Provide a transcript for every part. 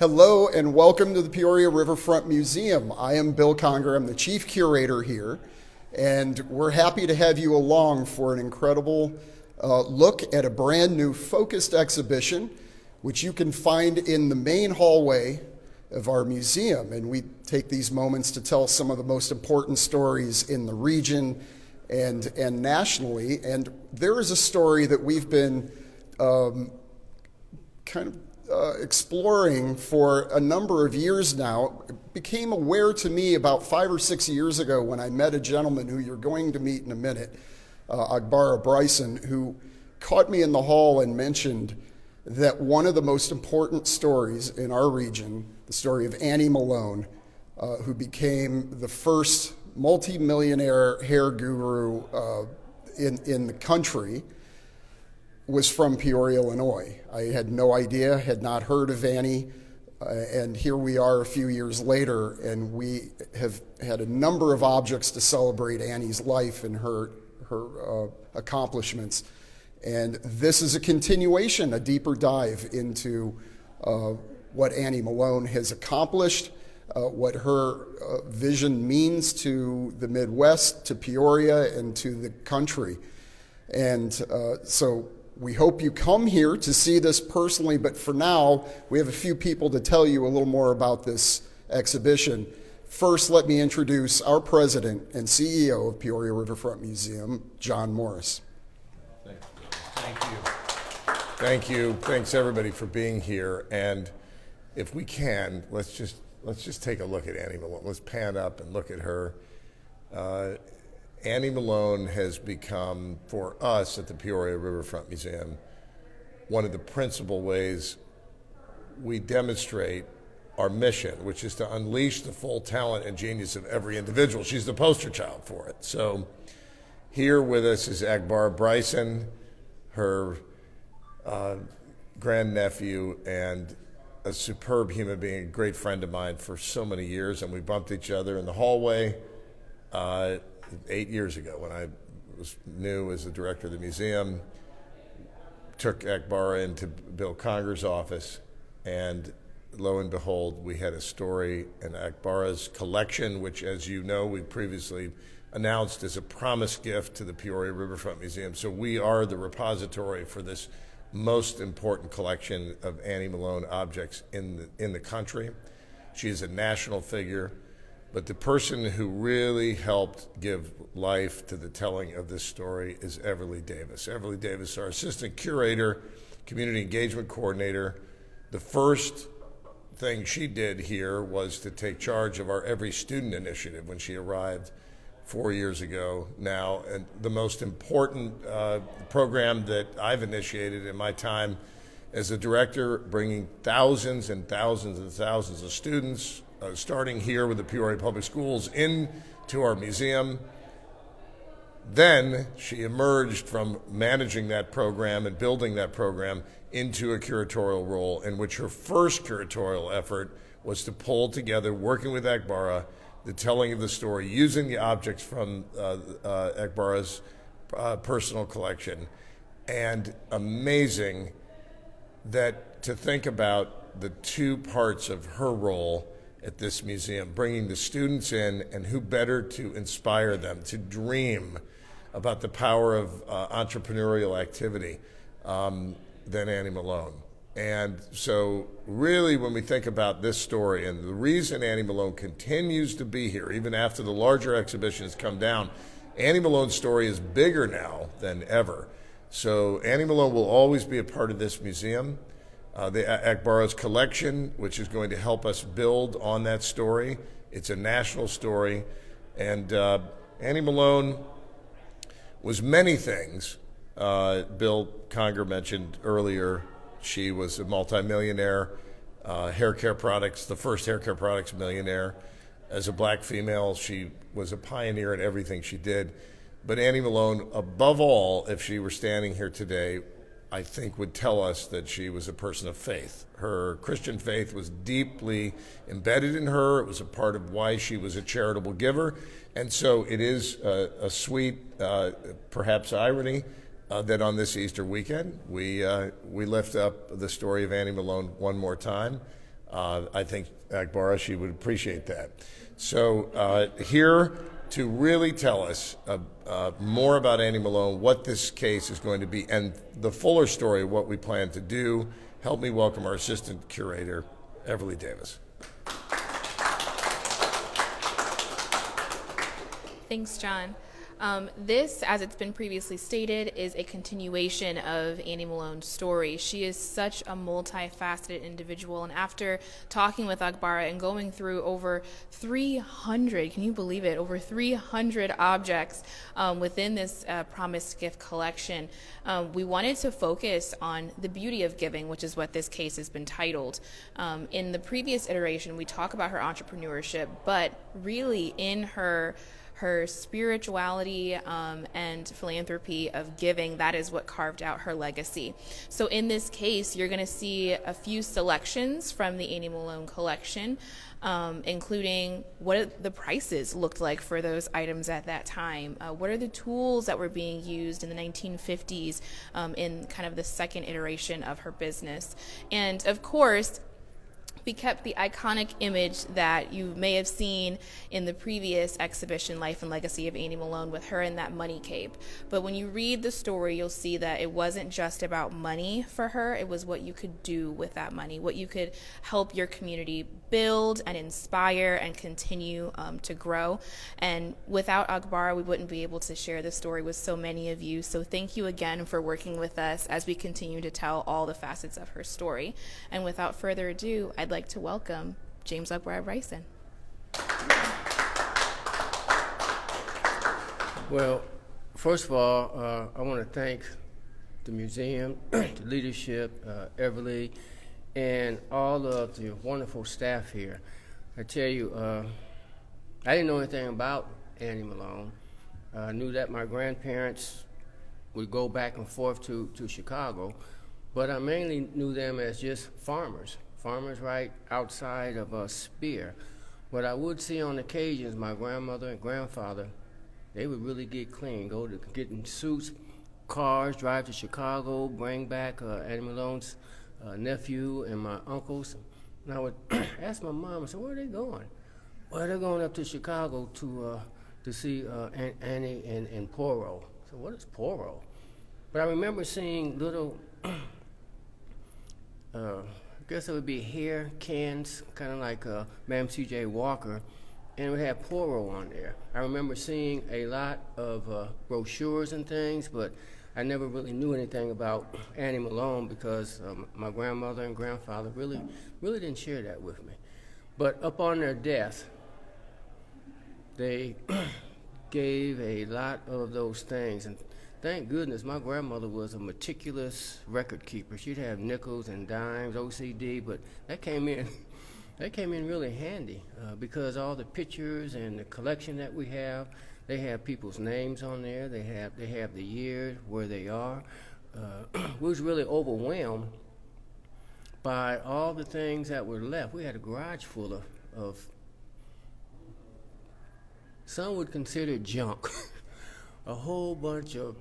Hello and welcome to the Peoria Riverfront Museum. I am Bill Conger, I'm the chief curator here, and we're happy to have you along for an incredible look at a brand new focused exhibition, which you can find in the main hallway of our museum. And we take these moments to tell some of the most important stories in the region and nationally. And there is a story that we've been exploring for a number of years now. It became aware to me about 5 or 6 years ago when I met a gentleman who you're going to meet in a minute, Agbara Bryson, who caught me in the hall and mentioned that one of the most important stories in our region, the story of Annie Malone, who became the first multi-millionaire hair guru in the country, was from Peoria, Illinois. I had no idea, had not heard of Annie, and here we are a few years later, and we have had a number of objects to celebrate Annie's life and her accomplishments. And this is a continuation, a deeper dive into what Annie Malone has accomplished, what her vision means to the Midwest, to Peoria, and to the country. And so we hope you come here to see this personally, but for now, we have a few people to tell you a little more about this exhibition. First, let me introduce our president and CEO of Peoria Riverfront Museum, John Morris. Thank you. Thank you. Thanks everybody for being here. And if we can, let's just take a look at Annie Malone. Let's pan up and look at her. Annie Malone has become, for us at the Peoria Riverfront Museum, one of the principal ways we demonstrate our mission, which is to unleash the full talent and genius of every individual. She's the poster child for it. So here with us is Agbara Bryson, her grandnephew, and a superb human being, a great friend of mine for so many years, and we bumped each other in the hallway 8 years ago when I was new as the director of the museum. Took Agbara into Bill Conger's office, and lo and behold, we had a story in Agbara's collection, which, as you know, we previously announced as a promised gift to the Peoria Riverfront Museum. So we are the repository for this most important collection of Annie Malone objects in the country. She is a national figure, but the person who really helped give life to the telling of this story is Everly Davis. Everly Davis, our assistant curator, community engagement coordinator. The first thing she did here was to take charge of our Every Student initiative when she arrived 4 years ago now, and the most important program that I've initiated in my time as a director, bringing thousands and thousands and thousands of students, starting here with the Peoria Public Schools, into our museum. Then she emerged from managing that program and building that program into a curatorial role, in which her first curatorial effort was to pull together, working with Agbara, the telling of the story using the objects from Agbara's personal collection. And amazing that to think about the two parts of her role at this museum, bringing the students in, and who better to inspire them to dream about the power of entrepreneurial activity than Annie Malone. And so really, when we think about this story and the reason Annie Malone continues to be here, even after the larger exhibition has come down, Annie Malone's story is bigger now than ever. So Annie Malone will always be a part of this museum. The Agbara's collection, which is going to help us build on that story. It's a national story. And Annie Malone was many things. Bill Conger mentioned earlier, she was a multimillionaire, haircare products, the first haircare products millionaire. As a black female, she was a pioneer in everything she did. But Annie Malone, above all, if she were standing here today, I think would tell us that she was a person of faith. Her Christian faith was deeply embedded in her. It was a part of why she was a charitable giver. And so it is a sweet, perhaps irony, that on this Easter weekend, we lift up the story of Annie Malone one more time. I think, Agbara, she would appreciate that. So here to really tell us more about Annie Malone, what this case is going to be, and the fuller story of what we plan to do, help me welcome our assistant curator, Everly Davis. Thanks, John. This, as it's been previously stated, is a continuation of Annie Malone's story. She is such a multifaceted individual, and after talking with Agbara and going through over 300, can you believe it, over 300 objects within this Promised Gift collection, we wanted to focus on the beauty of giving, which is what this case has been titled. In the previous iteration, we talk about her entrepreneurship, but really in her spirituality and philanthropy of giving, that is what carved out her legacy. So in this case, you're going to see a few selections from the Annie Malone collection, including what the prices looked like for those items at that time. What are the tools that were being used in the 1950s in kind of the second iteration of her business. And of course, we kept the iconic image that you may have seen in the previous exhibition, Life and Legacy of Annie Malone, with her in that money cape. But when you read the story, you'll see that it wasn't just about money for her. It was what you could do with that money, what you could help your community build and inspire and continue to grow. And without Agbara, we wouldn't be able to share this story with so many of you. So thank you again for working with us as we continue to tell all the facets of her story. And without further ado, I'd like to welcome James Agbara Bryson. Well, first of all, I want to thank the museum, the leadership, Everly, and all of the wonderful staff here. I tell you, I didn't know anything about Annie Malone. I knew that my grandparents would go back and forth to Chicago, but I mainly knew them as just farmers right outside of Spear. What I would see on occasions, my grandmother and grandfather, they would really get clean, go to getting suits, cars, drive to Chicago, bring back Annie Malone's nephew and my uncles. And I would ask my mom, I said, where are they going? Well, they're going up to Chicago to see Annie and Poro. So what is Poro? But I remember seeing little, I guess it would be hair cans, kind of like Ma'am C.J. Walker, and it would have Poro on there. I remember seeing a lot of brochures and things, but I never really knew anything about Annie Malone because my grandmother and grandfather really didn't share that with me. But upon their death, they gave a lot of those things, and thank goodness my grandmother was a meticulous record keeper. She'd have nickels and dimes, OCD, but that came in really handy because all the pictures and the collection that we have, they have people's names on there. They have the years, where they are. We was really overwhelmed by all the things that were left. We had a garage full of some would consider junk, a whole bunch of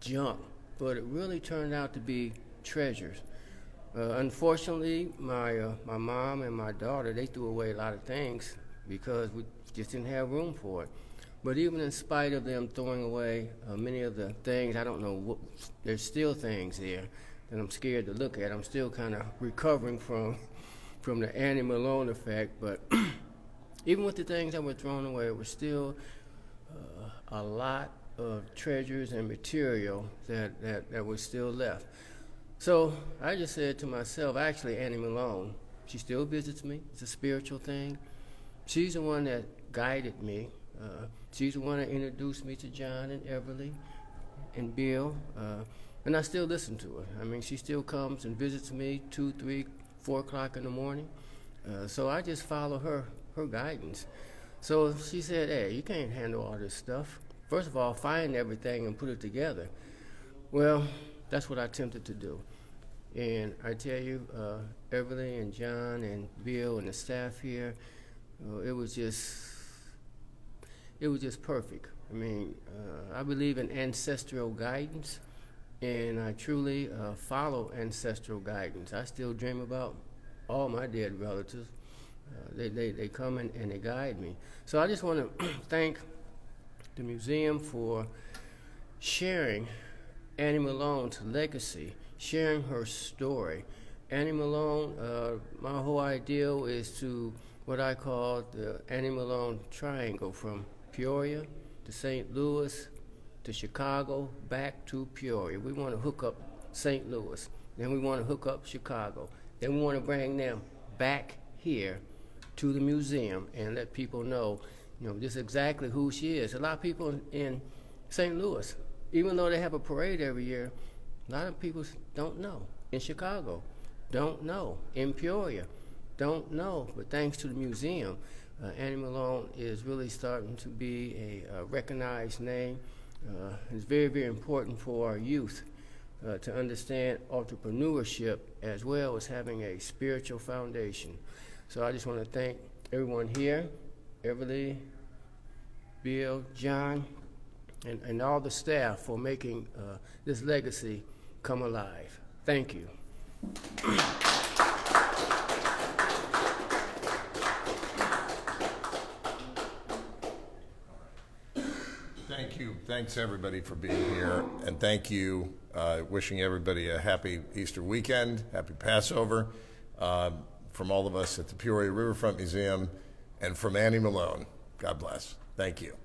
junk, but it really turned out to be treasures. Unfortunately, my mom and my daughter, they threw away a lot of things because we just didn't have room for it. But even in spite of them throwing away many of the things, I don't know, there's still things there that I'm scared to look at. I'm still kind of recovering from the Annie Malone effect, but even with the things that were thrown away, it was still a lot of treasures and material that was still left. So I just said to myself, actually, Annie Malone, she still visits me. It's a spiritual thing. She's the one that guided me. She's the one that introduced me to John and Everly and Bill, and I still listen to her. I mean, she still comes and visits me 2, 3, 4 o'clock in the morning. So I just follow her guidance. So she said, hey, you can't handle all this stuff. First of all, find everything and put it together. Well, that's what I attempted to do. And I tell you, Everly and John and Bill and the staff here, it was just perfect. I mean, I believe in ancestral guidance, and I truly follow ancestral guidance. I still dream about all my dead relatives. They come and they guide me. So I just want to thank the museum for sharing Annie Malone's legacy, sharing her story. Annie Malone, my whole ideal is to what I call the Annie Malone triangle, from Peoria to St. Louis to Chicago, back to Peoria. We want to hook up St. Louis, then we want to hook up Chicago, then we want to bring them back here to the museum and let people know, just exactly who she is. A lot of people in St. Louis, even though they have a parade every year, a lot of people don't know. In Chicago, don't know. In Peoria, don't know. But thanks to the museum, Annie Malone is really starting to be a recognized name. It's very, very important for our youth to understand entrepreneurship as well as having a spiritual foundation. So I just want to thank everyone here, Everly, Bill, John, and all the staff for making this legacy come alive. Thank you. Thank you. Thanks, everybody, for being here. And thank you. Wishing everybody a happy Easter weekend, happy Passover, from all of us at the Peoria Riverfront Museum and from Annie Malone. God bless. Thank you.